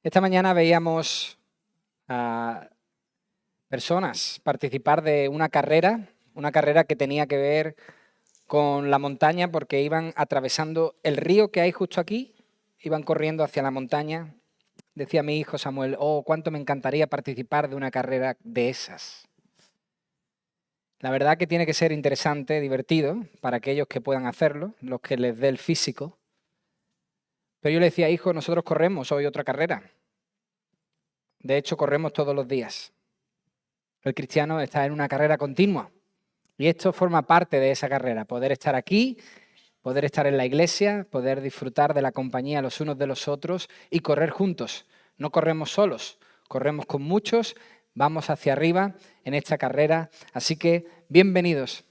Esta mañana veíamos a personas participar de una carrera que tenía que ver con la montaña porque iban atravesando el río que hay justo aquí, iban corriendo hacia la montaña. Decía mi hijo Samuel, cuánto me encantaría participar de una carrera de esas. La verdad que tiene que ser interesante, divertido, para aquellos que puedan hacerlo, los que les dé el físico. Pero yo le decía, hijo, nosotros corremos hoy otra carrera. De hecho, corremos todos los días. El cristiano está en una carrera continua y esto forma parte de esa carrera, poder estar aquí, poder estar en la iglesia, poder disfrutar de la compañía los unos de los otros y correr juntos. No corremos solos, corremos con muchos, vamos hacia arriba en esta carrera. Así que bienvenidos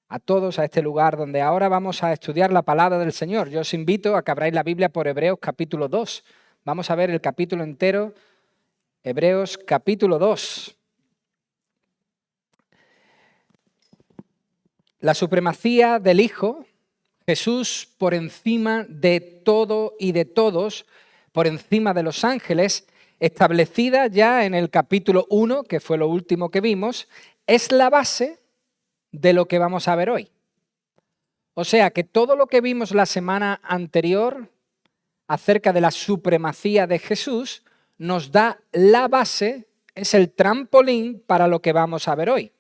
a todos a este lugar donde ahora vamos a estudiar la palabra del Señor. Yo os invito a que abráis la Biblia por Hebreos capítulo 2. Vamos a ver el capítulo entero, Hebreos capítulo 2. La supremacía del Hijo, Jesús por encima de todo y de todos, por encima de los ángeles, establecida ya en el capítulo 1, que fue lo último que vimos, es la base de lo que vamos a ver hoy. O sea que todo lo que vimos la semana anterior acerca de la supremacía de Jesús nos da la base, es el trampolín para lo que vamos a ver hoy.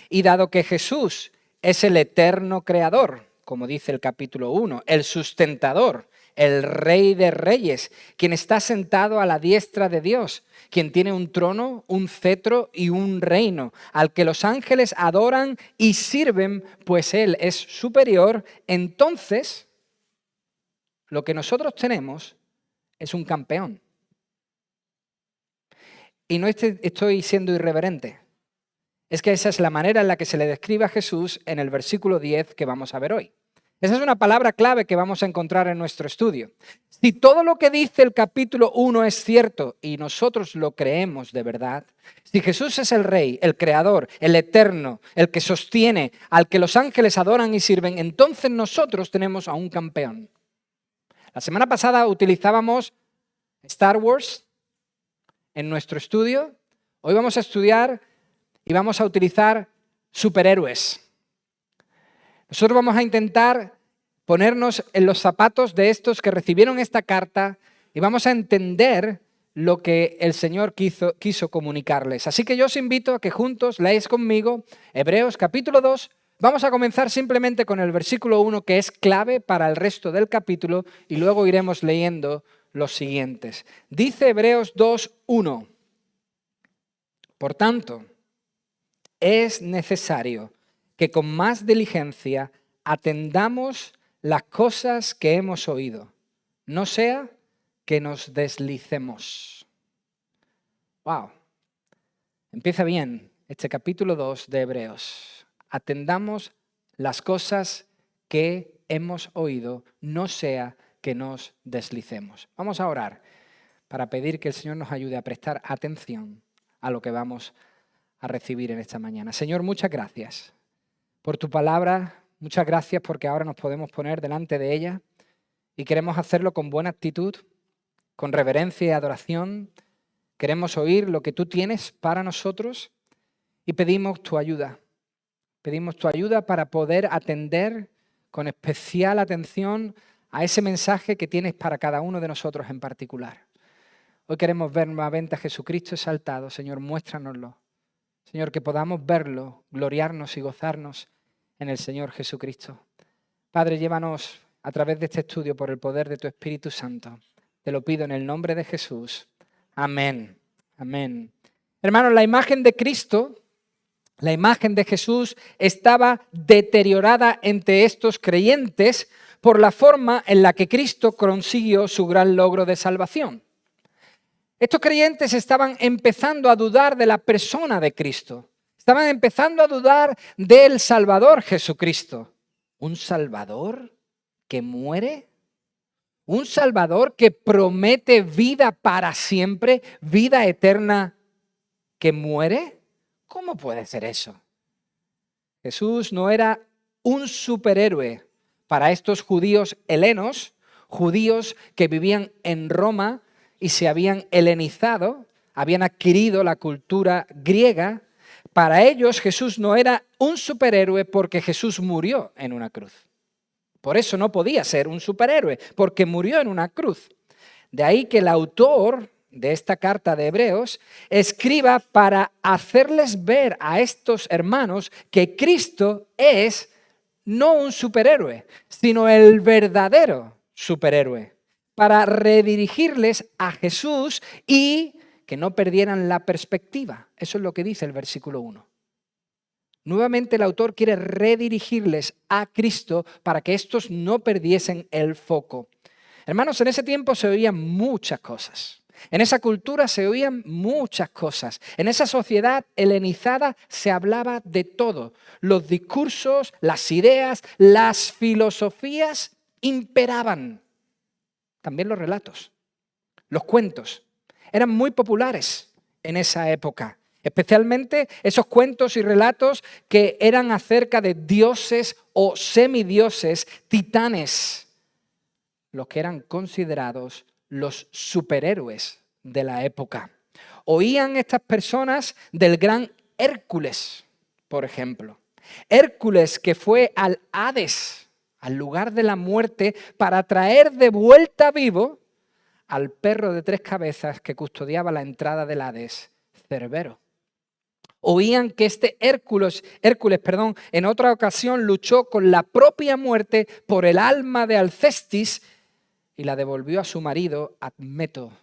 Y dado que Jesús es el eterno creador, como dice el capítulo 1, el sustentador, el rey de reyes, quien está sentado a la diestra de Dios, quien tiene un trono, un cetro y un reino, al que los ángeles adoran y sirven, pues Él es superior. Entonces, lo que nosotros tenemos es un campeón. Y no estoy siendo irreverente. Es que esa es la manera en la que se le describe a Jesús en el versículo 10 que vamos a ver hoy. Esa es una palabra clave que vamos a encontrar en nuestro estudio. Si todo lo que dice el capítulo 1 es cierto y nosotros lo creemos de verdad, si Jesús es el Rey, el Creador, el Eterno, el que sostiene, al que los ángeles adoran y sirven, entonces nosotros tenemos a un campeón. La semana pasada utilizábamos Star Wars en nuestro estudio. Hoy vamos a estudiar y vamos a utilizar superhéroes. Nosotros vamos a intentar ponernos en los zapatos de estos que recibieron esta carta y vamos a entender lo que el Señor quiso comunicarles. Así que yo os invito a que juntos leáis conmigo Hebreos capítulo 2. Vamos a comenzar simplemente con el versículo 1, que es clave para el resto del capítulo, y luego iremos leyendo los siguientes. Dice Hebreos 2:1. Por tanto, es necesario que con más diligencia atendamos las cosas que hemos oído, no sea que nos deslicemos. ¡Wow! Empieza bien este capítulo 2 de Hebreos. Atendamos las cosas que hemos oído, no sea que nos deslicemos. Vamos a orar para pedir que el Señor nos ayude a prestar atención a lo que vamos a recibir en esta mañana. Señor, muchas gracias por tu palabra, muchas gracias porque ahora nos podemos poner delante de ella y queremos hacerlo con buena actitud, con reverencia y adoración. Queremos oír lo que tú tienes para nosotros y pedimos tu ayuda. Pedimos tu ayuda para poder atender con especial atención a ese mensaje que tienes para cada uno de nosotros en particular. Hoy queremos ver nuevamente a Jesucristo exaltado. Señor, muéstranoslo. Señor, que podamos verlo, gloriarnos y gozarnos en el Señor Jesucristo. Padre, llévanos a través de este estudio por el poder de tu Espíritu Santo. Te lo pido en el nombre de Jesús. Amén. Amén. Hermanos, la imagen de Cristo, la imagen de Jesús estaba deteriorada entre estos creyentes por la forma en la que Cristo consiguió su gran logro de salvación. Estos creyentes estaban empezando a dudar de la persona de Cristo. Estaban empezando a dudar del Salvador Jesucristo. ¿Un Salvador que muere? ¿Un Salvador que promete vida para siempre, vida eterna que muere? ¿Cómo puede ser eso? Jesús no era un superhéroe para estos judíos helenos, judíos que vivían en Roma y se habían helenizado, habían adquirido la cultura griega. Para ellos Jesús no era un superhéroe porque Jesús murió en una cruz. Por eso no podía ser un superhéroe, porque murió en una cruz. De ahí que el autor de esta carta de Hebreos escriba para hacerles ver a estos hermanos que Cristo es no un superhéroe, sino el verdadero superhéroe, para redirigirles a Jesús y que no perdieran la perspectiva. Eso es lo que dice el versículo 1. Nuevamente el autor quiere redirigirles a Cristo para que estos no perdiesen el foco. Hermanos, en ese tiempo se oían muchas cosas. En esa cultura se oían muchas cosas. En esa sociedad helenizada se hablaba de todo. Los discursos, las ideas, las filosofías imperaban. También los relatos, los cuentos. Eran muy populares en esa época. Especialmente esos cuentos y relatos que eran acerca de dioses o semidioses, titanes, los que eran considerados los superhéroes de la época. Oían estas personas del gran Hércules, por ejemplo. Hércules que fue al Hades, al lugar de la muerte, para traer de vuelta vivo al perro de 3 cabezas que custodiaba la entrada del Hades, Cerbero. Oían que este Hércules, en otra ocasión luchó con la propia muerte por el alma de Alcestis y la devolvió a su marido Admeto,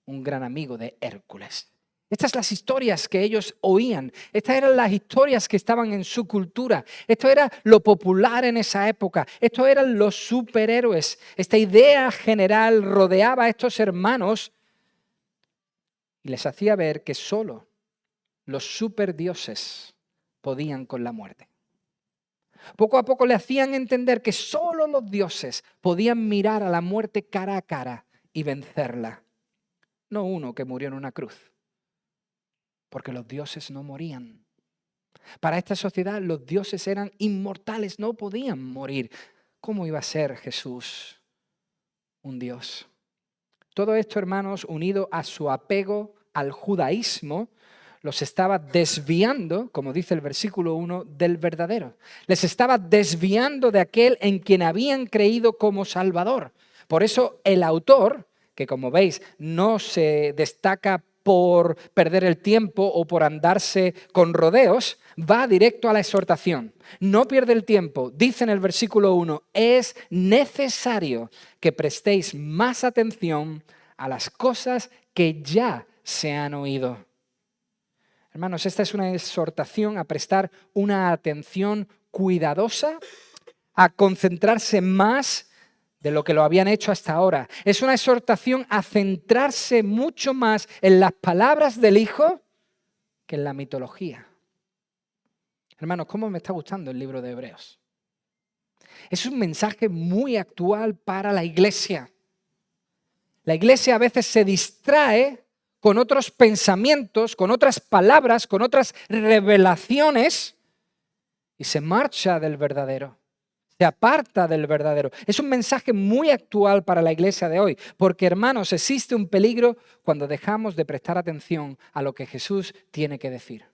un gran amigo de Hércules. Estas son las historias que ellos oían. Estas eran las historias que estaban en su cultura. Esto era lo popular en esa época. Estos eran los superhéroes. Esta idea general rodeaba a estos hermanos y les hacía ver que solo los superdioses podían con la muerte. Poco a poco le hacían entender que solo los dioses podían mirar a la muerte cara a cara y vencerla. No uno que murió en una cruz, porque los dioses no morían. Para esta sociedad los dioses eran inmortales, no podían morir. ¿Cómo iba a ser Jesús un dios? Todo esto, hermanos, unido a su apego al judaísmo, los estaba desviando, como dice el versículo 1, del verdadero. Les estaba desviando de aquel en quien habían creído como Salvador. Por eso el autor, que como veis no se destaca por perder el tiempo o por andarse con rodeos, va directo a la exhortación. No pierde el tiempo. Dice en el versículo 1, es necesario que prestéis más atención a las cosas que ya se han oído. Hermanos, esta es una exhortación a prestar una atención cuidadosa, a concentrarse más de lo que lo habían hecho hasta ahora. Es una exhortación a centrarse mucho más en las palabras del Hijo que en la mitología. Hermanos, ¿cómo me está gustando el libro de Hebreos? Es un mensaje muy actual para la iglesia. La iglesia a veces se distrae con otros pensamientos, con otras palabras, con otras revelaciones y se marcha del verdadero, se aparta del verdadero. Es un mensaje muy actual para la iglesia de hoy, porque hermanos, existe un peligro cuando dejamos de prestar atención a lo que Jesús tiene que decir.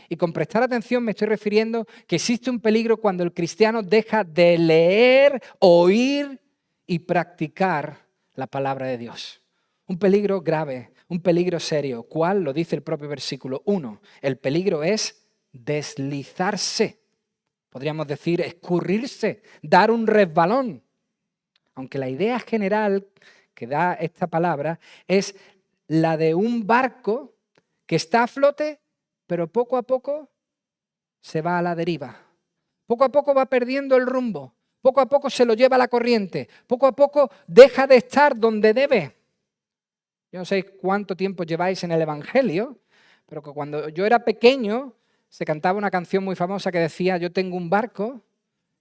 Y con prestar atención me estoy refiriendo que existe un peligro cuando el cristiano deja de leer, oír y practicar la palabra de Dios. Un peligro grave, un peligro serio. ¿Cuál? Lo dice el propio versículo 1. El peligro es deslizarse. Podríamos decir escurrirse, dar un resbalón. Aunque la idea general que da esta palabra es la de un barco que está a flote, pero poco a poco se va a la deriva. Poco a poco va perdiendo el rumbo. Poco a poco se lo lleva la corriente. Poco a poco deja de estar donde debe. Yo no sé cuánto tiempo lleváis en el Evangelio, pero que cuando yo era pequeño se cantaba una canción muy famosa que decía: yo tengo un barco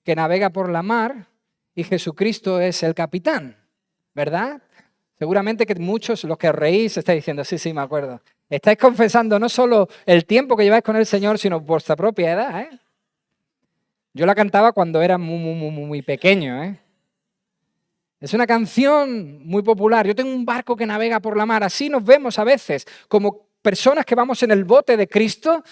que navega por la mar y Jesucristo es el capitán, ¿verdad? Seguramente que muchos, los que os reís, estáis diciendo, sí, me acuerdo. Estáis confesando no solo el tiempo que lleváis con el Señor, sino vuestra propia edad, ¿eh? Yo la cantaba cuando era muy pequeño, ¿eh? Es una canción muy popular. Yo tengo un barco que navega por la mar. Así nos vemos a veces, como personas que vamos en el bote de Cristo,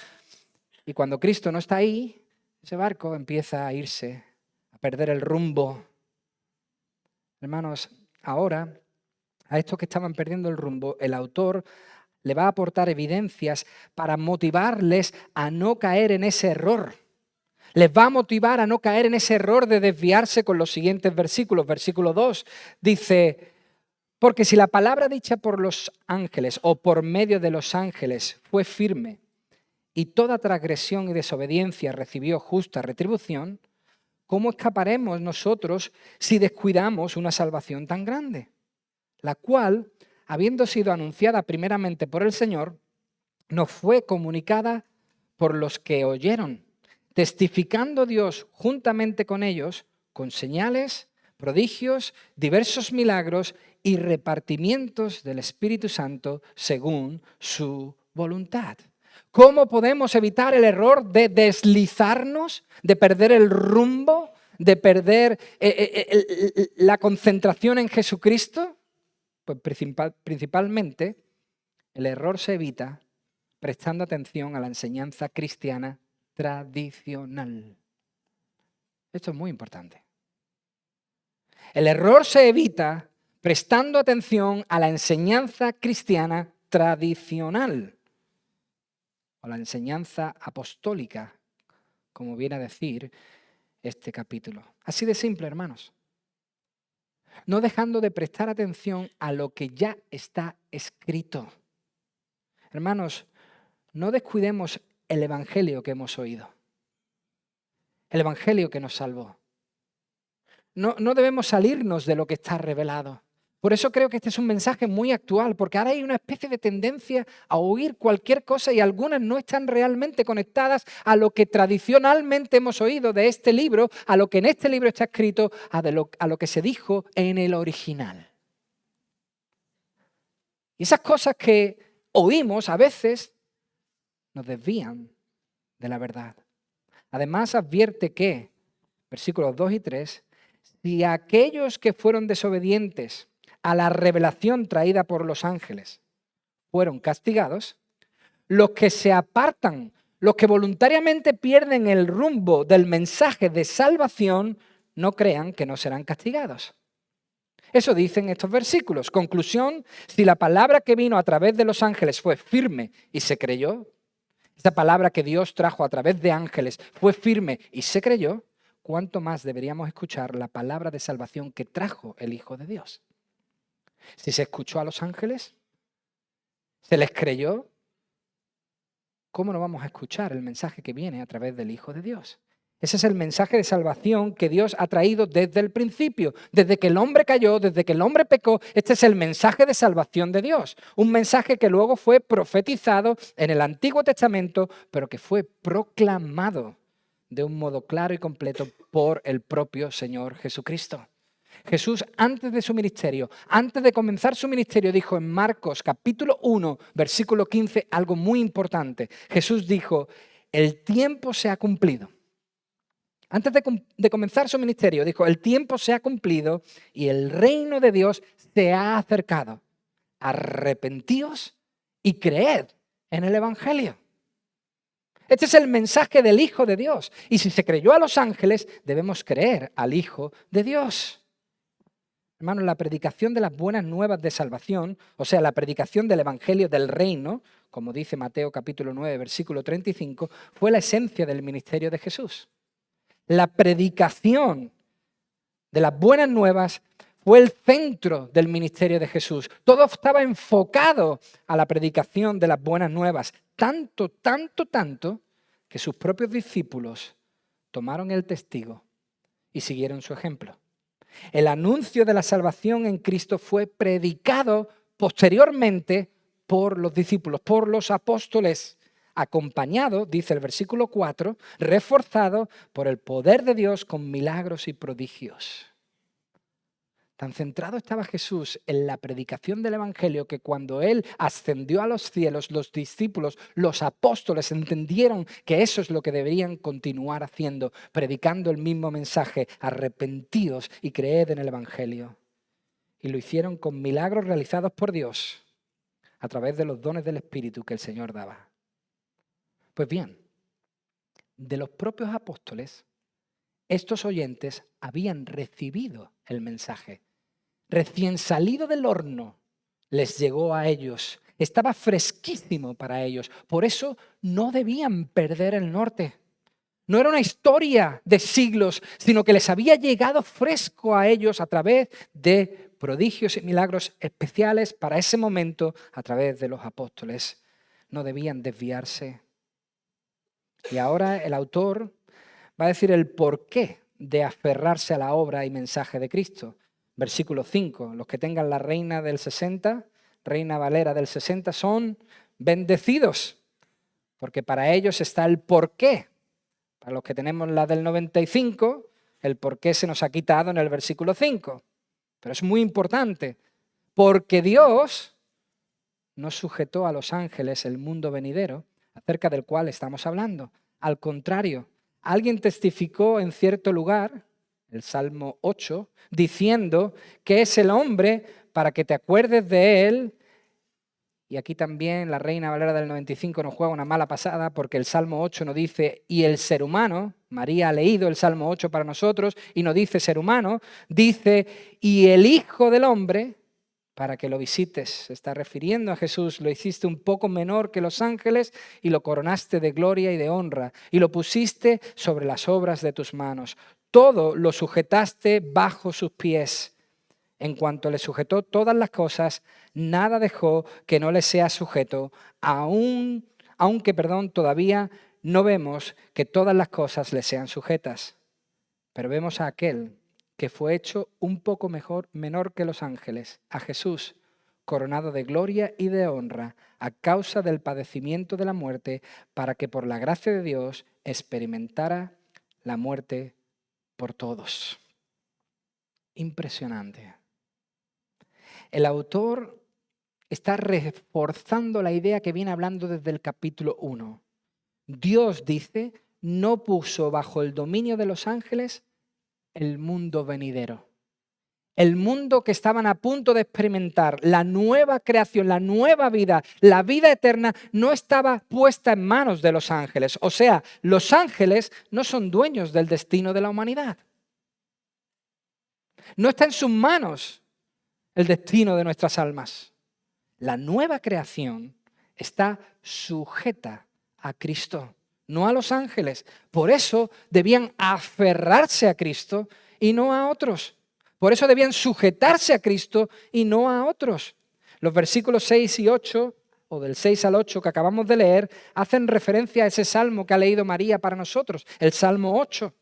y cuando Cristo no está ahí, ese barco empieza a irse, a perder el rumbo. Hermanos, ahora, a estos que estaban perdiendo el rumbo, el autor le va a aportar evidencias para motivarles a no caer en ese error. Les va a motivar a no caer en ese error de desviarse con los siguientes versículos. Versículo 2 dice, porque si la palabra dicha por los ángeles o por medio de los ángeles fue firme y toda transgresión y desobediencia recibió justa retribución, ¿cómo escaparemos nosotros si descuidamos una salvación tan grande? La cual, habiendo sido anunciada primeramente por el Señor, nos fue comunicada por los que oyeron, testificando Dios juntamente con ellos, con señales, prodigios, diversos milagros y repartimientos del Espíritu Santo según su voluntad. ¿Cómo podemos evitar el error de deslizarnos, de perder el rumbo, de perder la concentración en Jesucristo? Pues principalmente el error se evita prestando atención a la enseñanza cristiana tradicional. Esto es muy importante. El error se evita prestando atención a la enseñanza cristiana tradicional o la enseñanza apostólica, como viene a decir este capítulo. Así de simple, hermanos. No dejando de prestar atención a lo que ya está escrito. Hermanos, no descuidemos el evangelio que hemos oído, el evangelio que nos salvó. No debemos salirnos de lo que está revelado. Por eso creo que este es un mensaje muy actual, porque ahora hay una especie de tendencia a oír cualquier cosa y algunas no están realmente conectadas a lo que tradicionalmente hemos oído de este libro, a lo que en este libro está escrito, a lo que se dijo en el original. Y esas cosas que oímos a veces nos desvían de la verdad. Además advierte que, versículos 2 y 3, si aquellos que fueron desobedientes a la revelación traída por los ángeles fueron castigados, los que se apartan, los que voluntariamente pierden el rumbo del mensaje de salvación, no crean que no serán castigados. Eso dicen estos versículos. Conclusión, si la palabra que vino a través de los ángeles fue firme y se creyó, esa palabra que Dios trajo a través de ángeles fue firme y se creyó, ¿cuánto más deberíamos escuchar la palabra de salvación que trajo el Hijo de Dios? Si se escuchó a los ángeles, se les creyó, ¿cómo no vamos a escuchar el mensaje que viene a través del Hijo de Dios? Ese es el mensaje de salvación que Dios ha traído desde el principio. Desde que el hombre cayó, desde que el hombre pecó, este es el mensaje de salvación de Dios. Un mensaje que luego fue profetizado en el Antiguo Testamento, pero que fue proclamado de un modo claro y completo por el propio Señor Jesucristo. Jesús, antes de su ministerio, antes de comenzar su ministerio, dijo en Marcos capítulo 1, versículo 15, algo muy importante. Jesús dijo, el tiempo se ha cumplido. Antes de comenzar su ministerio, dijo, el tiempo se ha cumplido y el reino de Dios se ha acercado. Arrepentíos y creed en el Evangelio. Este es el mensaje del Hijo de Dios. Y si se creyó a los ángeles, debemos creer al Hijo de Dios. Hermanos, la predicación de las buenas nuevas de salvación, o sea, la predicación del Evangelio del Reino, como dice Mateo capítulo 9, versículo 35, fue la esencia del ministerio de Jesús. La predicación de las buenas nuevas fue el centro del ministerio de Jesús. Todo estaba enfocado a la predicación de las buenas nuevas. Tanto, que sus propios discípulos tomaron el testigo y siguieron su ejemplo. El anuncio de la salvación en Cristo fue predicado posteriormente por los discípulos, por los apóstoles, acompañado, dice el versículo 4, reforzado por el poder de Dios con milagros y prodigios. Tan centrado estaba Jesús en la predicación del Evangelio que cuando Él ascendió a los cielos, los discípulos, los apóstoles entendieron que eso es lo que deberían continuar haciendo, predicando el mismo mensaje, arrepentíos y creed en el Evangelio. y lo hicieron con milagros realizados por Dios a través de los dones del Espíritu que el Señor daba. Pues bien, de los propios apóstoles, estos oyentes habían recibido el mensaje. Recién salido del horno, les llegó a ellos. Estaba fresquísimo para ellos. Por eso no debían perder el norte. No era una historia de siglos, sino que les había llegado fresco a ellos a través de prodigios y milagros especiales para ese momento a través de los apóstoles. No debían desviarse. Y ahora el autor va a decir el porqué de aferrarse a la obra y mensaje de Cristo. Versículo 5. Los que tengan la Reina del 60, Reina Valera del 60, son bendecidos, porque para ellos está el porqué. Para los que tenemos la del 95, el porqué se nos ha quitado en el versículo 5. Pero es muy importante, porque Dios no sujetó a los ángeles el mundo venidero, acerca del cual estamos hablando. Al contrario, alguien testificó en cierto lugar, el Salmo 8, diciendo que es el hombre para que te acuerdes de él. Y aquí también la Reina Valera del 95 nos juega una mala pasada porque el Salmo 8 nos dice, y el ser humano, María ha leído el Salmo 8 para nosotros y no dice ser humano, dice, y el Hijo del Hombre, para que lo visites. Se está refiriendo a Jesús, lo hiciste un poco menor que los ángeles y lo coronaste de gloria y de honra y lo pusiste sobre las obras de tus manos. Todo lo sujetaste bajo sus pies. En cuanto le sujetó todas las cosas, nada dejó que no le sea sujeto, aunque todavía no vemos que todas las cosas le sean sujetas. Pero vemos a aquel que fue hecho un poco menor que los ángeles, a Jesús, coronado de gloria y de honra, a causa del padecimiento de la muerte, para que por la gracia de Dios experimentara la muerte por todos. Impresionante. El autor está reforzando la idea que viene hablando desde el capítulo 1. Dios, dice, no puso bajo el dominio de los ángeles el mundo venidero. El mundo que estaban a punto de experimentar, la nueva creación, la nueva vida, la vida eterna, no estaba puesta en manos de los ángeles. O sea, los ángeles no son dueños del destino de la humanidad. No está en sus manos el destino de nuestras almas. La nueva creación está sujeta a Cristo, no a los ángeles. Por eso debían aferrarse a Cristo y no a otros. Por eso debían sujetarse a Cristo y no a otros. Los versículos 6 y 8, o del 6 al 8 que acabamos de leer, hacen referencia a ese salmo que ha leído María para nosotros, el Salmo 8.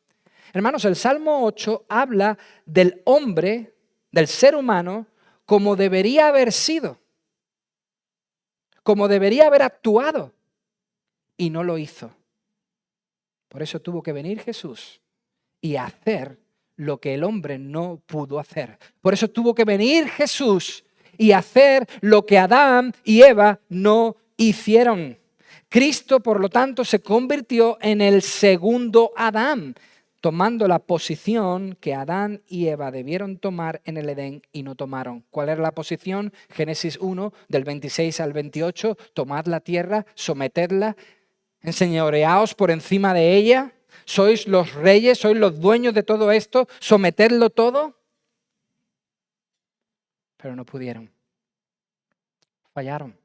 Hermanos, el Salmo 8 habla del hombre, del ser humano, como debería haber sido, como debería haber actuado, y no lo hizo. Por eso tuvo que venir Jesús y hacer lo que el hombre no pudo hacer. Por eso tuvo que venir Jesús y hacer lo que Adán y Eva no hicieron. Cristo, por lo tanto, se convirtió en el segundo Adán, tomando la posición que Adán y Eva debieron tomar en el Edén y no tomaron. ¿Cuál era la posición? Génesis 1, del 26 al 28, tomad la tierra, sometedla, enseñoreaos por encima de ella, sois los reyes, sois los dueños de todo esto, sometedlo todo. Pero no pudieron, fallaron.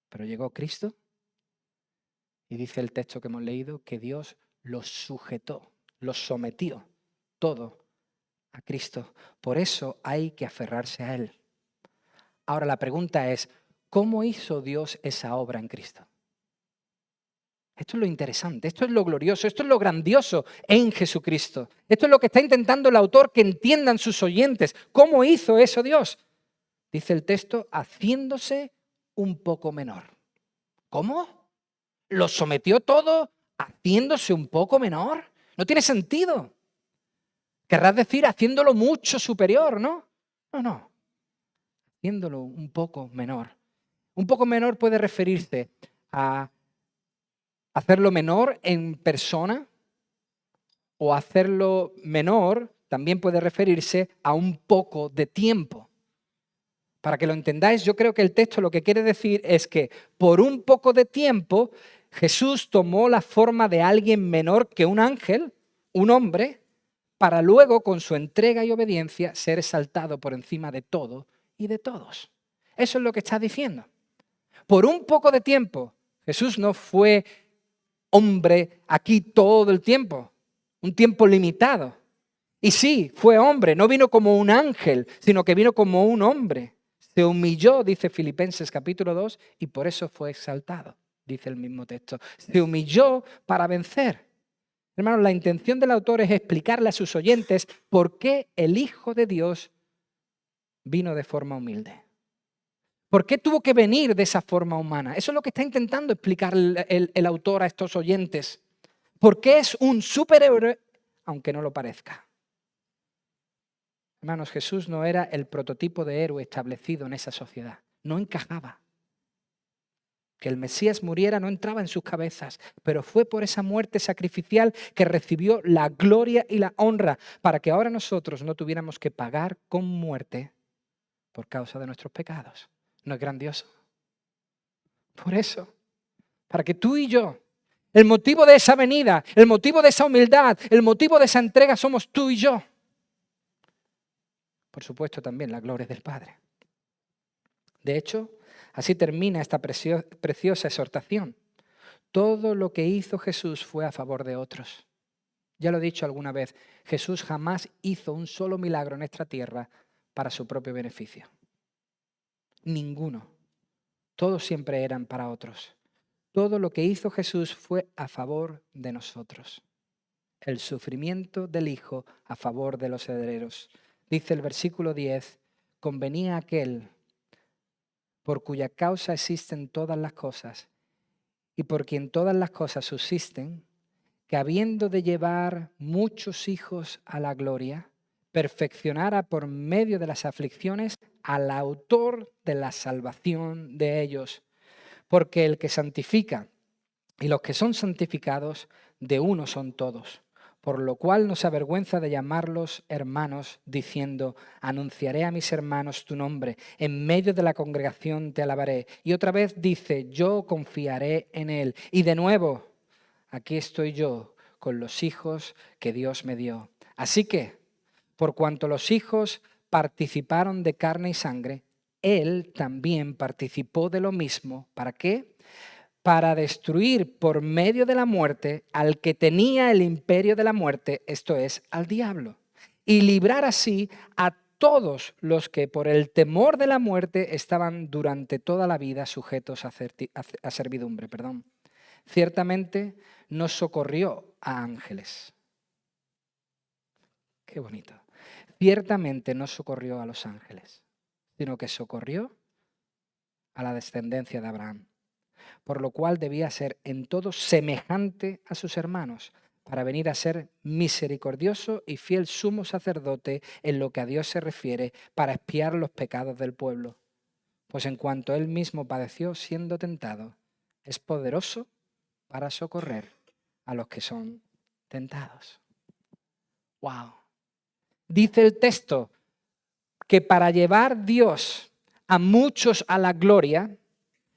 Pero llegó Cristo y dice el texto que hemos leído que Dios los sujetó, los sometió todo a Cristo. Por eso hay que aferrarse a Él. Ahora la pregunta es, ¿cómo hizo Dios esa obra en Cristo? Esto es lo interesante, esto es lo glorioso, esto es lo grandioso en Jesucristo. Esto es lo que está intentando el autor que entiendan sus oyentes. ¿Cómo hizo eso Dios? Dice el texto, haciéndose un poco menor. ¿Cómo? ¿Lo sometió todo haciéndose un poco menor? No tiene sentido. Querrás decir haciéndolo mucho superior, ¿no? No. Haciéndolo un poco menor. Un poco menor puede referirse a hacerlo menor en persona o hacerlo menor también puede referirse a un poco de tiempo. Para que lo entendáis, yo creo que el texto lo que quiere decir es que por un poco de tiempo Jesús tomó la forma de alguien menor que un ángel, un hombre, para luego, con su entrega y obediencia, ser exaltado por encima de todo y de todos. Eso es lo que está diciendo. Por un poco de tiempo, Jesús no fue hombre aquí todo el tiempo, un tiempo limitado. Y sí, fue hombre, no vino como un ángel, sino que vino como un hombre. Se humilló, dice Filipenses capítulo 2, y por eso fue exaltado, dice el mismo texto. Se humilló para vencer. Hermanos, la intención del autor es explicarle a sus oyentes por qué el Hijo de Dios vino de forma humilde. ¿Por qué tuvo que venir de esa forma humana? Eso es lo que está intentando explicar el autor a estos oyentes. ¿Por qué es un superhéroe, aunque no lo parezca? Hermanos, Jesús no era el prototipo de héroe establecido en esa sociedad. No encajaba. Que el Mesías muriera no entraba en sus cabezas, pero fue por esa muerte sacrificial que recibió la gloria y la honra para que ahora nosotros no tuviéramos que pagar con muerte por causa de nuestros pecados. ¿No es grandioso? Por eso, para que tú y yo, el motivo de esa venida, el motivo de esa humildad, el motivo de esa entrega somos tú y yo. Por supuesto también la gloria del Padre. De hecho, así termina esta preciosa exhortación. Todo lo que hizo Jesús fue a favor de otros. Ya lo he dicho alguna vez, Jesús jamás hizo un solo milagro en esta tierra para su propio beneficio. Ninguno. Todos siempre eran para otros. Todo lo que hizo Jesús fue a favor de nosotros. El sufrimiento del Hijo a favor de los herederos. Dice el versículo 10, convenía aquel por cuya causa existen todas las cosas y por quien todas las cosas subsisten, que habiendo de llevar muchos hijos a la gloria, perfeccionara por medio de las aflicciones al autor de la salvación de ellos. Porque el que santifica y los que son santificados, de uno son todos. Por lo cual no se avergüenza de llamarlos hermanos, diciendo, anunciaré a mis hermanos tu nombre, en medio de la congregación te alabaré. Y otra vez dice, yo confiaré en él. Y de nuevo, aquí estoy yo con los hijos que Dios me dio. Así que, por cuanto los hijos participaron de carne y sangre, él también participó de lo mismo. ¿Para qué? Para destruir por medio de la muerte al que tenía el imperio de la muerte, esto es, al diablo, y librar así a todos los que por el temor de la muerte estaban durante toda la vida sujetos a servidumbre. Ciertamente no socorrió a ángeles. Qué bonito. Ciertamente no socorrió a los ángeles, sino que socorrió a la descendencia de Abraham. Por lo cual debía ser en todo semejante a sus hermanos, para venir a ser misericordioso y fiel sumo sacerdote en lo que a Dios se refiere, para expiar los pecados del pueblo. Pues en cuanto él mismo padeció siendo tentado, es poderoso para socorrer a los que son tentados. ¡Wow! Dice el texto que para llevar Dios a muchos a la gloria,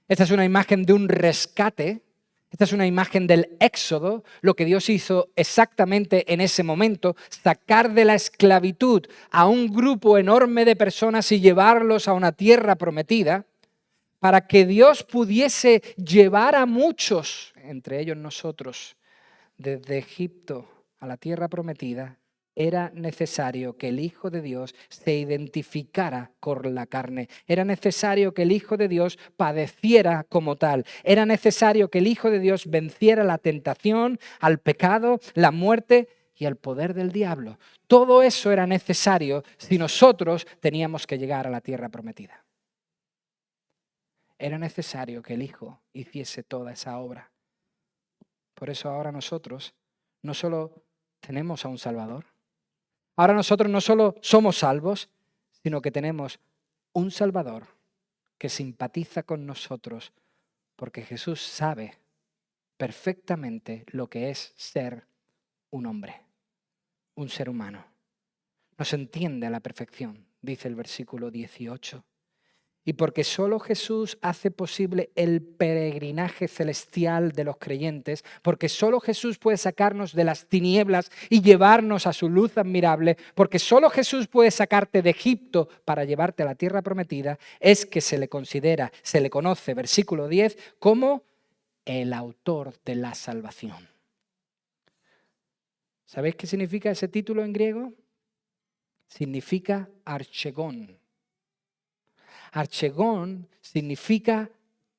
esta es una imagen de un rescate, esta es una imagen del éxodo, lo que Dios hizo exactamente en ese momento, sacar de la esclavitud a un grupo enorme de personas y llevarlos a una tierra prometida, para que Dios pudiese llevar a muchos, entre ellos nosotros, desde Egipto a la tierra prometida. Era necesario que el Hijo de Dios se identificara con la carne. Era necesario que el Hijo de Dios padeciera como tal. Era necesario que el Hijo de Dios venciera la tentación, al pecado, la muerte y el poder del diablo. Todo eso era necesario si nosotros teníamos que llegar a la tierra prometida. Era necesario que el Hijo hiciese toda esa obra. Por eso ahora nosotros no solo tenemos a un Salvador, ahora nosotros no solo somos salvos, sino que tenemos un Salvador que simpatiza con nosotros porque Jesús sabe perfectamente lo que es ser un hombre, un ser humano. no se entiende a la perfección, dice el versículo 18. Y porque solo Jesús hace posible el peregrinaje celestial de los creyentes, porque solo Jesús puede sacarnos de las tinieblas y llevarnos a su luz admirable, porque solo Jesús puede sacarte de Egipto para llevarte a la tierra prometida, es que se le considera, se le conoce, versículo 10, como el autor de la salvación. ¿Sabéis qué significa ese título en griego? Significa archegón. Archegón significa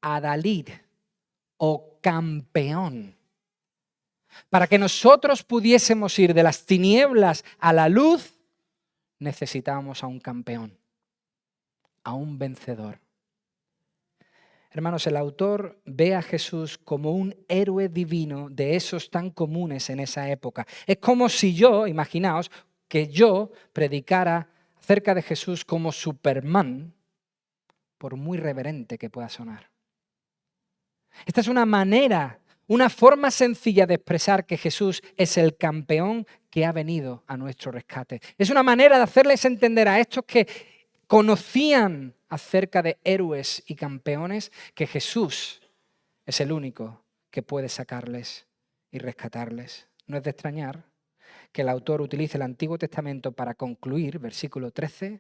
adalid o campeón. Para que nosotros pudiésemos ir de las tinieblas a la luz, necesitábamos a un campeón, a un vencedor. Hermanos, el autor ve a Jesús como un héroe divino de esos tan comunes en esa época. Es como si yo, imaginaos, que yo predicara acerca de Jesús como Superman, por muy reverente que pueda sonar. Esta es una manera, una forma sencilla de expresar que Jesús es el campeón que ha venido a nuestro rescate. Es una manera de hacerles entender a estos que conocían acerca de héroes y campeones que Jesús es el único que puede sacarles y rescatarles. No es de extrañar que el autor utilice el Antiguo Testamento para concluir, versículo 13,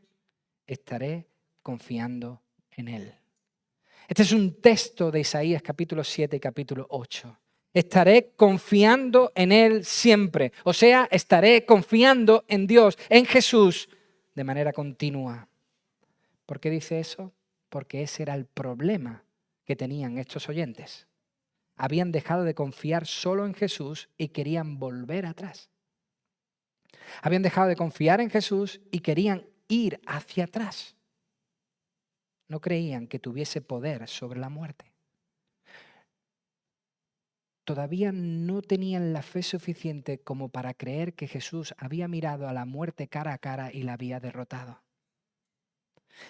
estaré confiando en él. Este es un texto de Isaías capítulo 7 y capítulo 8. Estaré confiando en él siempre. O sea, estaré confiando en Dios, en Jesús, de manera continua. ¿Por qué dice eso? Porque ese era el problema que tenían estos oyentes. Habían dejado de confiar solo en Jesús y querían volver atrás. Habían dejado de confiar en Jesús y querían ir hacia atrás. No creían que tuviese poder sobre la muerte. Todavía no tenían la fe suficiente como para creer que Jesús había mirado a la muerte cara a cara y la había derrotado.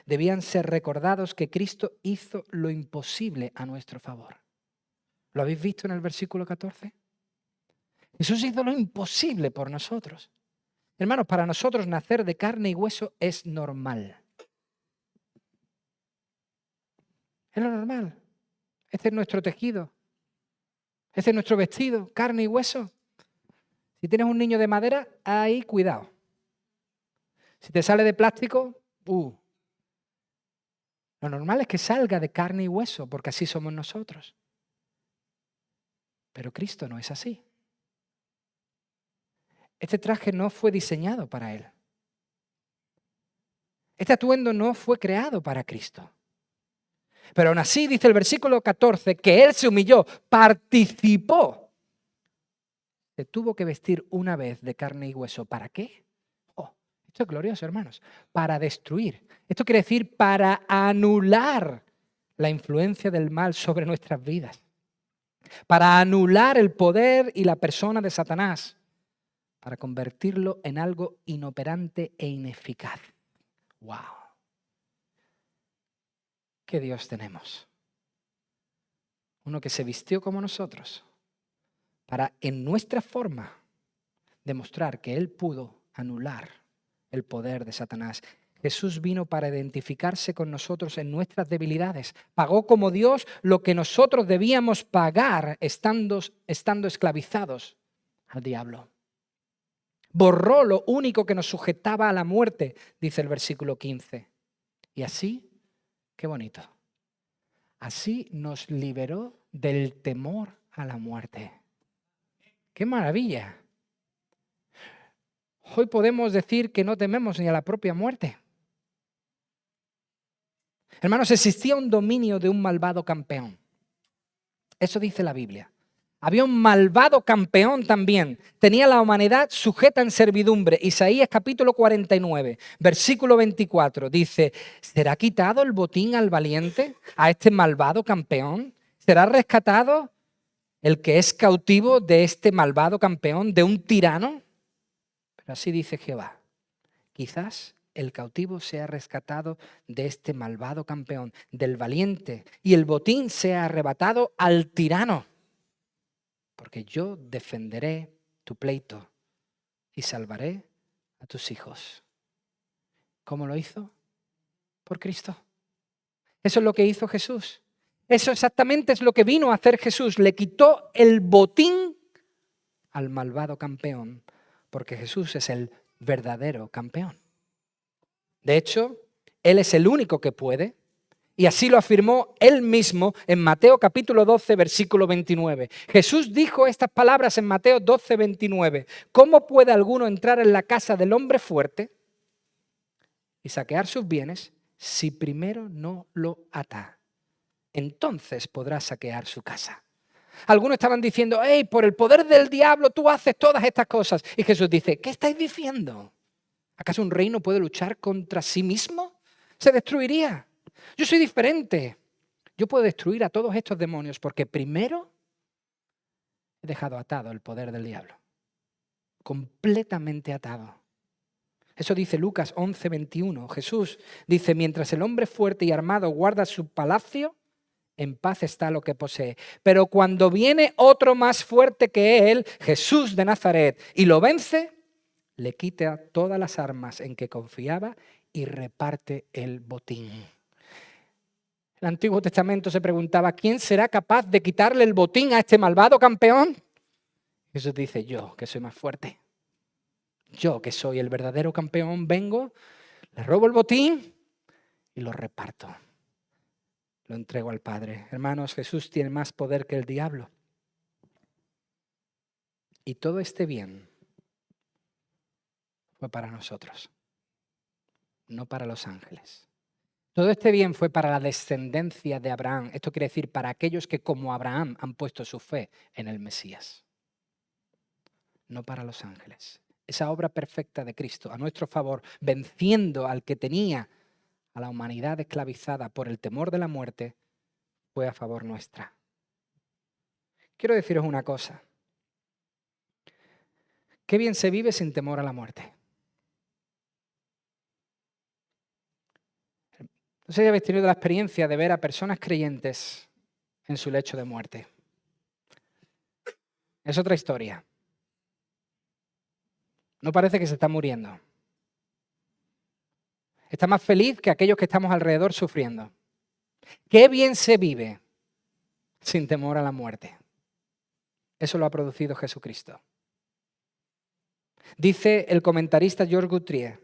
Debían ser recordados que Cristo hizo lo imposible a nuestro favor. ¿Lo habéis visto en el versículo 14? Jesús hizo lo imposible por nosotros. Hermanos, para nosotros nacer de carne y hueso es normal. Es lo normal. Este es nuestro tejido. Este es nuestro vestido, carne y hueso. Si tienes un niño de madera, ahí cuidado. Si te sale de plástico, Lo normal es que salga de carne y hueso, porque así somos nosotros. Pero Cristo no es así. Este traje no fue diseñado para Él. Este atuendo no fue creado para Cristo. Pero aún así, dice el versículo 14, que Él se humilló, participó. Se tuvo que vestir una vez de carne y hueso. ¿Para qué? Esto es glorioso, hermanos. Para destruir. Esto quiere decir para anular la influencia del mal sobre nuestras vidas. Para anular el poder y la persona de Satanás. Para convertirlo en algo inoperante e ineficaz. ¡Wow! ¿Qué Dios tenemos? Uno que se vistió como nosotros para, en nuestra forma, demostrar que Él pudo anular el poder de Satanás. Jesús vino para identificarse con nosotros en nuestras debilidades. Pagó como Dios lo que nosotros debíamos pagar estando esclavizados al diablo. Borró lo único que nos sujetaba a la muerte, dice el versículo 15. Y así, qué bonito, así nos liberó del temor a la muerte. ¡Qué maravilla! Hoy podemos decir que no tememos ni a la propia muerte. Hermanos, existía un dominio de un malvado campeón. Eso dice la Biblia. Había un malvado campeón también. Tenía la humanidad sujeta en servidumbre. Isaías capítulo 49, versículo 24, dice, ¿será quitado el botín al valiente, a este malvado campeón? ¿Será rescatado el que es cautivo de este malvado campeón, de un tirano? Pero así dice Jehová, quizás el cautivo sea rescatado de este malvado campeón, del valiente, y el botín sea arrebatado al tirano. Porque yo defenderé tu pleito y salvaré a tus hijos. ¿Cómo lo hizo? Por Cristo. Eso es lo que hizo Jesús. Eso exactamente es lo que vino a hacer Jesús. Le quitó el botín al malvado campeón, porque Jesús es el verdadero campeón. De hecho, Él es el único que puede, y así lo afirmó Él mismo en Mateo capítulo 12, versículo 29. Jesús dijo estas palabras en Mateo 12, 29. ¿Cómo puede alguno entrar en la casa del hombre fuerte y saquear sus bienes si primero no lo ata? Entonces podrá saquear su casa. Algunos estaban diciendo, hey, por el poder del diablo tú haces todas estas cosas. Y Jesús dice, ¿qué estáis diciendo? ¿Acaso un reino puede luchar contra sí mismo? Se destruiría. Yo soy diferente. Yo puedo destruir a todos estos demonios porque primero he dejado atado el poder del diablo. Completamente atado. Eso dice Lucas 11, 21. Jesús dice, mientras el hombre fuerte y armado guarda su palacio, en paz está lo que posee. Pero cuando viene otro más fuerte que él, Jesús de Nazaret, y lo vence, le quita todas las armas en que confiaba y reparte el botín. El Antiguo Testamento se preguntaba, ¿quién será capaz de quitarle el botín a este malvado campeón? Jesús dice, yo, que soy más fuerte. Yo, que soy el verdadero campeón, vengo, le robo el botín y lo reparto. Lo entrego al Padre. Hermanos, Jesús tiene más poder que el diablo. Y todo este bien fue para nosotros, no para los ángeles. Todo este bien fue para la descendencia de Abraham. Esto quiere decir para aquellos que como Abraham han puesto su fe en el Mesías. No para los ángeles. Esa obra perfecta de Cristo a nuestro favor, venciendo al que tenía a la humanidad esclavizada por el temor de la muerte, fue a favor nuestra. Quiero deciros una cosa. Qué bien se vive sin temor a la muerte. No sé si habéis tenido la experiencia de ver a personas creyentes en su lecho de muerte. Es otra historia. No parece que se está muriendo. Está más feliz que aquellos que estamos alrededor sufriendo. Qué bien se vive sin temor a la muerte. Eso lo ha producido Jesucristo. Dice el comentarista George Guthrie,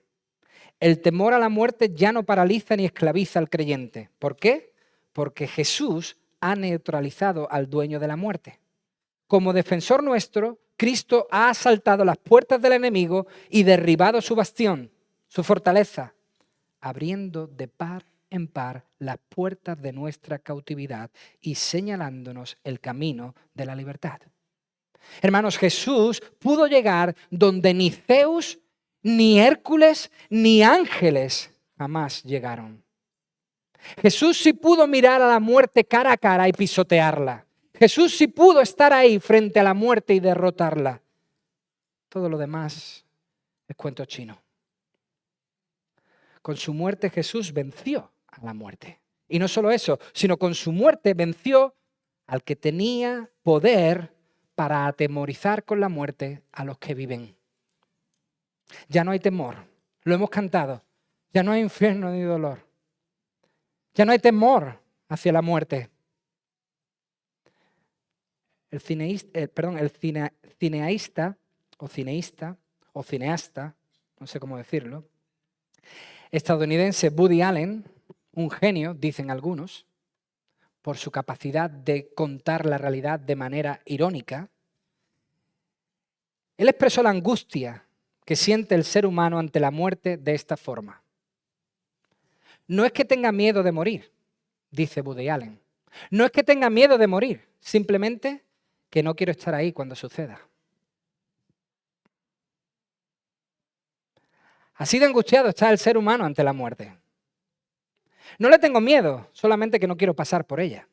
el temor a la muerte ya no paraliza ni esclaviza al creyente. ¿Por qué? Porque Jesús ha neutralizado al dueño de la muerte. Como defensor nuestro, Cristo ha asaltado las puertas del enemigo y derribado su bastión, su fortaleza, abriendo de par en par las puertas de nuestra cautividad y señalándonos el camino de la libertad. Hermanos, Jesús pudo llegar donde ni Zeus, ni Hércules, ni ángeles jamás llegaron. Jesús sí pudo mirar a la muerte cara a cara y pisotearla. Jesús sí pudo estar ahí frente a la muerte y derrotarla. Todo lo demás es cuento chino. Con su muerte Jesús venció a la muerte. Y no solo eso, sino con su muerte venció al que tenía poder para atemorizar con la muerte a los que viven. Ya no hay temor, lo hemos cantado. Ya no hay infierno ni dolor. Ya no hay temor hacia la muerte. El cineasta, no sé cómo decirlo, estadounidense Woody Allen, un genio, dicen algunos, por su capacidad de contar la realidad de manera irónica, él expresó la angustia que siente el ser humano ante la muerte de esta forma. No es que tenga miedo de morir, dice Woody Allen. No es que tenga miedo de morir, simplemente que no quiero estar ahí cuando suceda. Así de angustiado está el ser humano ante la muerte. No le tengo miedo, solamente que no quiero pasar por ella.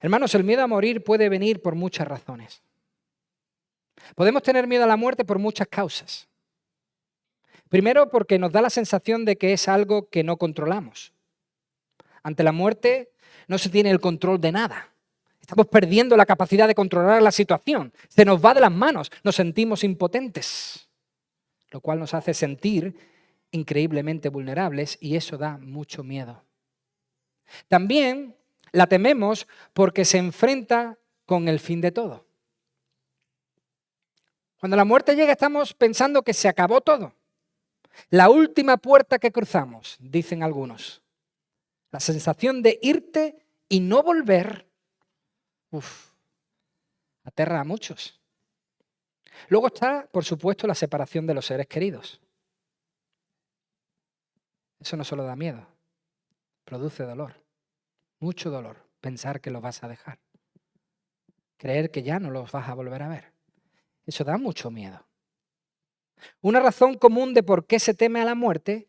Hermanos, el miedo a morir puede venir por muchas razones. Podemos tener miedo a la muerte por muchas causas. Primero, porque nos da la sensación de que es algo que no controlamos. Ante la muerte no se tiene el control de nada. Estamos perdiendo la capacidad de controlar la situación. Se nos va de las manos, nos sentimos impotentes, lo cual nos hace sentir increíblemente vulnerables y eso da mucho miedo. También la tememos porque se enfrenta con el fin de todo. Cuando la muerte llega estamos pensando que se acabó todo. La última puerta que cruzamos, dicen algunos. La sensación de irte y no volver, aterra a muchos. Luego está, por supuesto, la separación de los seres queridos. Eso no solo da miedo, produce dolor, mucho dolor, pensar que los vas a dejar. Creer que ya no los vas a volver a ver. Eso da mucho miedo. Una razón común de por qué se teme a la muerte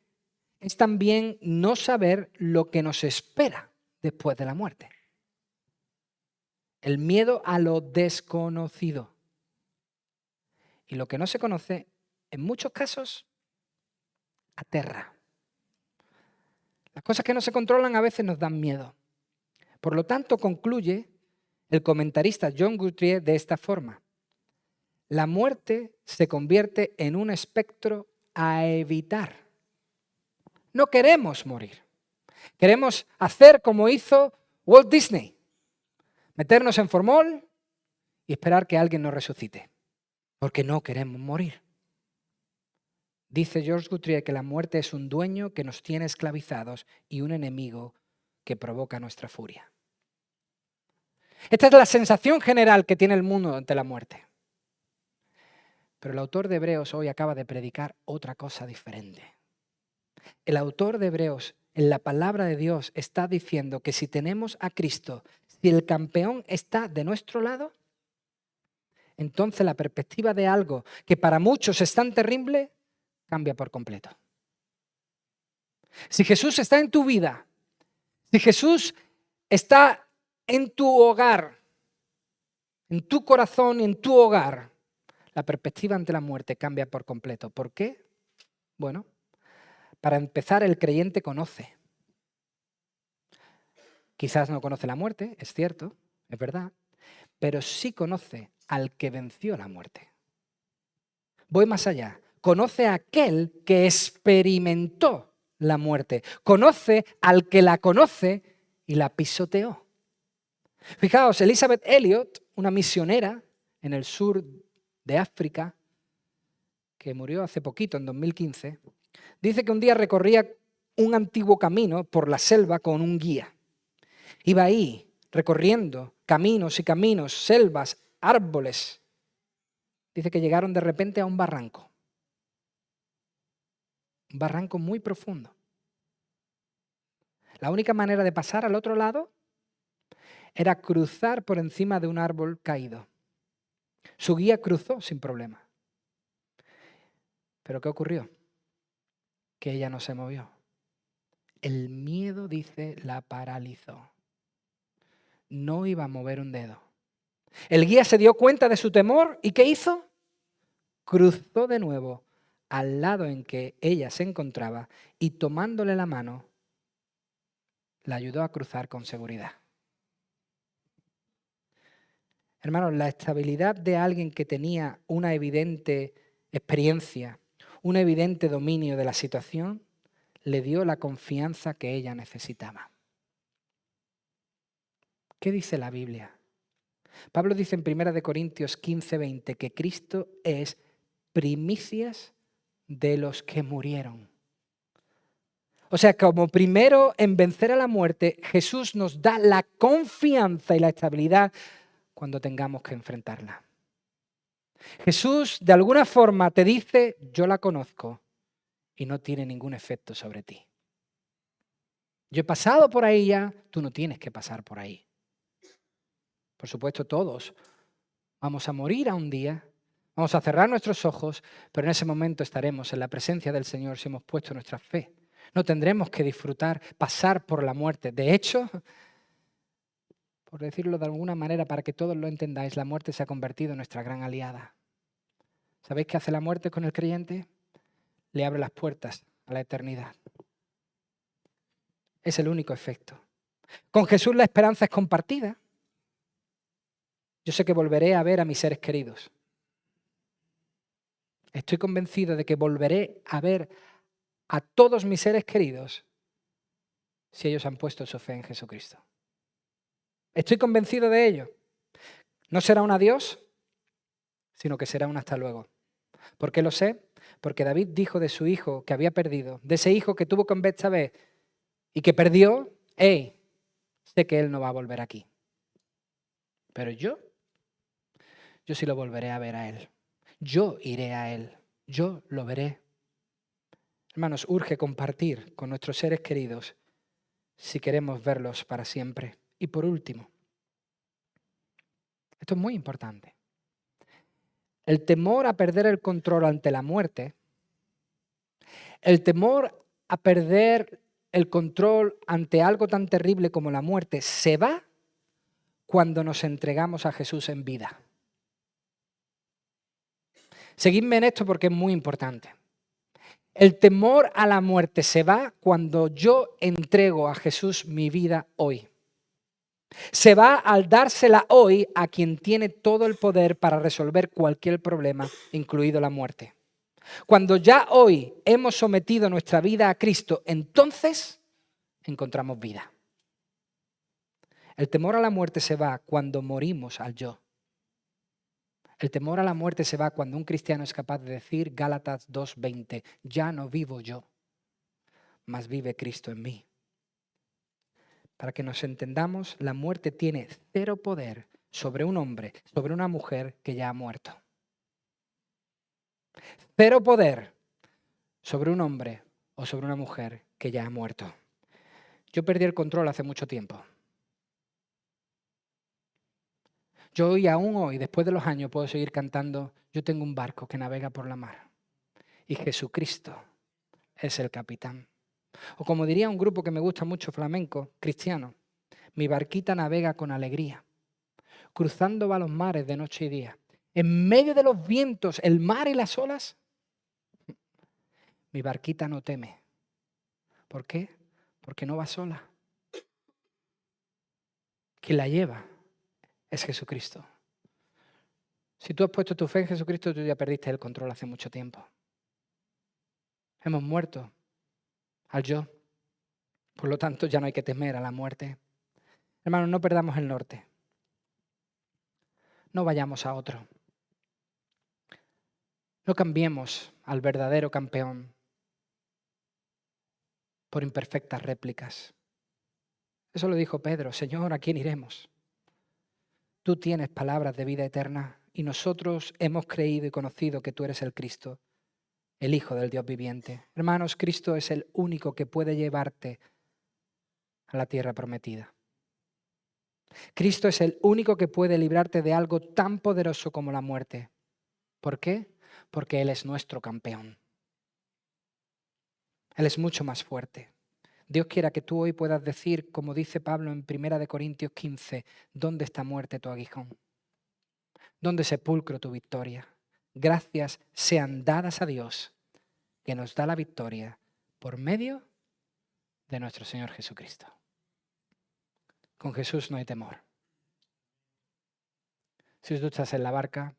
es también no saber lo que nos espera después de la muerte. El miedo a lo desconocido. Y lo que no se conoce, en muchos casos, aterra. Las cosas que no se controlan a veces nos dan miedo. Por lo tanto, concluye el comentarista John Guthrie de esta forma. La muerte se convierte en un espectro a evitar. No queremos morir. Queremos hacer como hizo Walt Disney. Meternos en formol y esperar que alguien nos resucite. Porque no queremos morir. Dice George Guthrie que la muerte es un dueño que nos tiene esclavizados y un enemigo que provoca nuestra furia. Esta es la sensación general que tiene el mundo ante la muerte. Pero el autor de Hebreos hoy acaba de predicar otra cosa diferente. El autor de Hebreos en la palabra de Dios está diciendo que si tenemos a Cristo, si el campeón está de nuestro lado, entonces la perspectiva de algo que para muchos es tan terrible cambia por completo. Si Jesús está en tu vida, si Jesús está en tu hogar, en tu corazón y en tu hogar, la perspectiva ante la muerte cambia por completo. ¿Por qué? Bueno, para empezar, el creyente conoce. Quizás no conoce la muerte, es cierto, es verdad, pero sí conoce al que venció la muerte. Voy más allá. Conoce a aquel que experimentó la muerte. Conoce al que la conoce y la pisoteó. Fijaos, Elizabeth Elliot, una misionera en el sur de África, que murió hace poquito, en 2015, dice que un día recorría un antiguo camino por la selva con un guía. Iba ahí recorriendo caminos y caminos, selvas, árboles. Dice que llegaron de repente a un barranco muy profundo. La única manera de pasar al otro lado era cruzar por encima de un árbol caído. Su guía cruzó sin problema. ¿Pero qué ocurrió? Que ella no se movió. El miedo, dice, la paralizó. No iba a mover un dedo. El guía se dio cuenta de su temor y ¿qué hizo? Cruzó de nuevo al lado en que ella se encontraba y tomándole la mano, la ayudó a cruzar con seguridad. Hermanos, la estabilidad de alguien que tenía una evidente experiencia, un evidente dominio de la situación, le dio la confianza que ella necesitaba. ¿Qué dice la Biblia? Pablo dice en 1 Corintios 15:20 que Cristo es primicias de los que murieron. O sea, como primero en vencer a la muerte, Jesús nos da la confianza y la estabilidad cuando tengamos que enfrentarla. Jesús de alguna forma te dice, yo la conozco y no tiene ningún efecto sobre ti. Yo he pasado por ahí ya, tú no tienes que pasar por ahí. Por supuesto, todos vamos a morir a un día, vamos a cerrar nuestros ojos, pero en ese momento estaremos en la presencia del Señor si hemos puesto nuestra fe. No tendremos que disfrutar, pasar por la muerte. De hecho, por decirlo de alguna manera, para que todos lo entendáis, la muerte se ha convertido en nuestra gran aliada. ¿Sabéis qué hace la muerte con el creyente? Le abre las puertas a la eternidad. Es el único efecto. Con Jesús la esperanza es compartida. Yo sé que volveré a ver a mis seres queridos. Estoy convencido de que volveré a ver a todos mis seres queridos si ellos han puesto su fe en Jesucristo. Estoy convencido de ello. No será un adiós, sino que será un hasta luego. ¿Por qué lo sé? Porque David dijo de su hijo que había perdido, de ese hijo que tuvo con Betsabé y que perdió, hey, sé que él no va a volver aquí. Pero yo sí lo volveré a ver a él. Yo iré a él. Yo lo veré. Hermanos, urge compartir con nuestros seres queridos si queremos verlos para siempre. Y por último, esto es muy importante. El temor a perder el control ante la muerte, el temor a perder el control ante algo tan terrible como la muerte, se va cuando nos entregamos a Jesús en vida. Seguidme en esto porque es muy importante. El temor a la muerte se va cuando yo entrego a Jesús mi vida hoy. Se va al dársela hoy a quien tiene todo el poder para resolver cualquier problema, incluido la muerte. Cuando ya hoy hemos sometido nuestra vida a Cristo, entonces encontramos vida. El temor a la muerte se va cuando morimos al yo. El temor a la muerte se va cuando un cristiano es capaz de decir, Gálatas 2:20, ya no vivo yo, mas vive Cristo en mí. Para que nos entendamos, la muerte tiene cero poder sobre un hombre, sobre una mujer que ya ha muerto. Cero poder sobre un hombre o sobre una mujer que ya ha muerto. Yo perdí el control hace mucho tiempo. Yo hoy, aún hoy, después de los años, puedo seguir cantando, yo tengo un barco que navega por la mar y Jesucristo es el capitán. O como diría un grupo que me gusta mucho, flamenco, cristiano, mi barquita navega con alegría, cruzando va los mares de noche y día. En medio de los vientos, el mar y las olas, mi barquita no teme. ¿Por qué? Porque no va sola. Quien la lleva es Jesucristo. Si tú has puesto tu fe en Jesucristo, tú ya perdiste el control hace mucho tiempo. Hemos muerto al yo. Por lo tanto, ya no hay que temer a la muerte. Hermanos, no perdamos el norte. No vayamos a otro. No cambiemos al verdadero campeón por imperfectas réplicas. Eso lo dijo Pedro, Señor, ¿a quién iremos? Tú tienes palabras de vida eterna y nosotros hemos creído y conocido que tú eres el Cristo, el Hijo del Dios viviente. Hermanos, Cristo es el único que puede llevarte a la tierra prometida. Cristo es el único que puede librarte de algo tan poderoso como la muerte. ¿Por qué? Porque Él es nuestro campeón. Él es mucho más fuerte. Dios quiera que tú hoy puedas decir, como dice Pablo en 1 Corintios 15, ¿dónde está muerte tu aguijón? ¿Dónde sepulcro tu victoria? Gracias sean dadas a Dios, que nos da la victoria por medio de nuestro Señor Jesucristo. Con Jesús no hay temor. Si tú estás en la barca,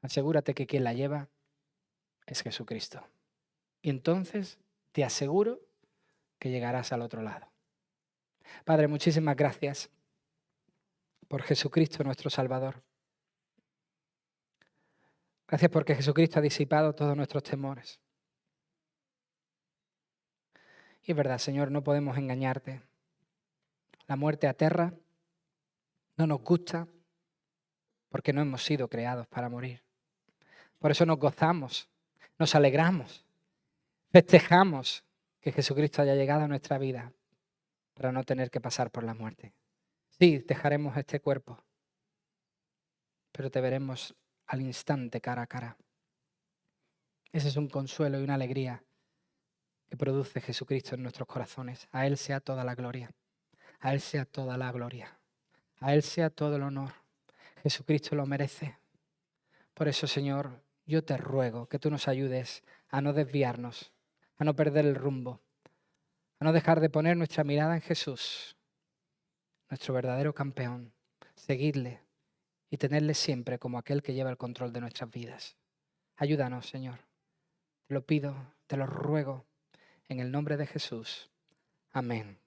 asegúrate que quien la lleva es Jesucristo. Y entonces te aseguro que llegarás al otro lado. Padre, muchísimas gracias por Jesucristo nuestro Salvador. Gracias porque Jesucristo ha disipado todos nuestros temores. Y es verdad, Señor, no podemos engañarte. La muerte aterra, no nos gusta, porque no hemos sido creados para morir. Por eso nos gozamos, nos alegramos, festejamos que Jesucristo haya llegado a nuestra vida para no tener que pasar por la muerte. Sí, dejaremos este cuerpo, pero te veremos al instante cara a cara. Ese es un consuelo y una alegría que produce Jesucristo en nuestros corazones. A Él sea toda la gloria, a Él sea toda la gloria, a Él sea todo el honor. Jesucristo lo merece. Por eso, Señor, yo te ruego que tú nos ayudes a no desviarnos, a no perder el rumbo, a no dejar de poner nuestra mirada en Jesús, nuestro verdadero campeón, seguirle y tenerle siempre como aquel que lleva el control de nuestras vidas. Ayúdanos, Señor. Te lo pido, te lo ruego, En el nombre de Jesús. Amén.